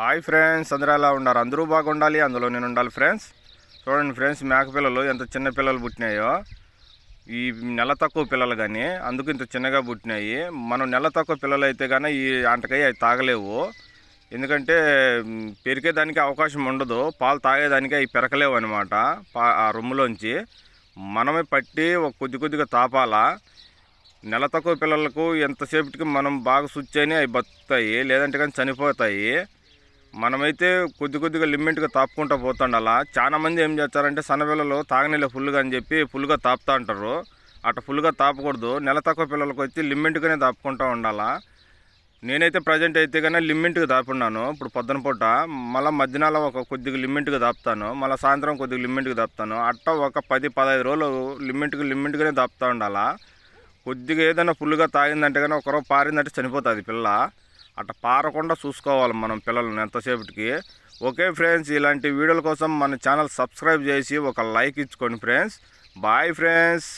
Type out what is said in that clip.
Hi friends, అందరూ ఎలా ఉన్నారు? అందరూ బాగుండాలి, అందులో నేను ఉండాలి ఫ్రెండ్స్. చూడండి ఫ్రెండ్స్, మేక పిల్లలు ఎంత చిన్న పిల్లలు పుట్టినాయో. ఈ నెల తక్కువ పిల్లలు కానీ అందుకు ఇంత చిన్నగా పుట్టినాయి. మనం నెల తక్కువ పిల్లలు అయితే కానీ ఈ అంటకాయ అవి తాగలేవు, ఎందుకంటే పెరిగేదానికి అవకాశం ఉండదు. పాలు తాగేదానికి అవి పెరకలేవు అనమాట. ఆ రొమ్ములోంచి మనమే పట్టి ఒక కొద్దిగా తాపాలా. నెల తక్కువ పిల్లలకు ఎంతసేపటికి మనం బాగా సుచ్చని అవి బతుకుతాయి, లేదంటే కానీ చనిపోతాయి. మనమైతే కొద్దిగా లిమిట్గా తాపుకుంటూ పోతుండాలా. చాలా మంది ఏం చేస్తారంటే సన్నపిల్లలు తాగనీళ్ళ ఫుల్గా అని చెప్పి ఫుల్గా తాపుతూ ఉంటారు. అట్లా ఫుల్గా తాపకూడదు. నెల తక్కువ పిల్లలకు వచ్చి లిమిట్గానే తాపుకుంటూ ఉండాలా. నేనైతే ప్రజెంట్ అయితే కానీ లిమిట్గా తాపున్నాను. ఇప్పుడు పొద్దున పూట మళ్ళీ మధ్యాహ్నాలు ఒక కొద్దిగా లిమిట్గా తాపుతాను, మళ్ళీ సాయంత్రం కొద్దిగా లిమిట్గా తాపుతాను. అట్లా ఒక 10-15 రోజులు లిమిట్గానే తాపుతూ ఉండాలా. కొద్దిగా ఏదైనా ఫుల్గా తాగిందంటే కానీ ఒకరోజు పారిందంటే చనిపోతుంది పిల్ల. అట్లా పారకుండా చూసుకోవాలి మనం పిల్లలను ఎంతసేపటికి. ఓకే ఫ్రెండ్స్, ఇలాంటి వీడియోల కోసం మన ఛానల్ సబ్స్క్రైబ్ చేసి ఒక లైక్ ఇచ్చుకోండి ఫ్రెండ్స్. Bye friends.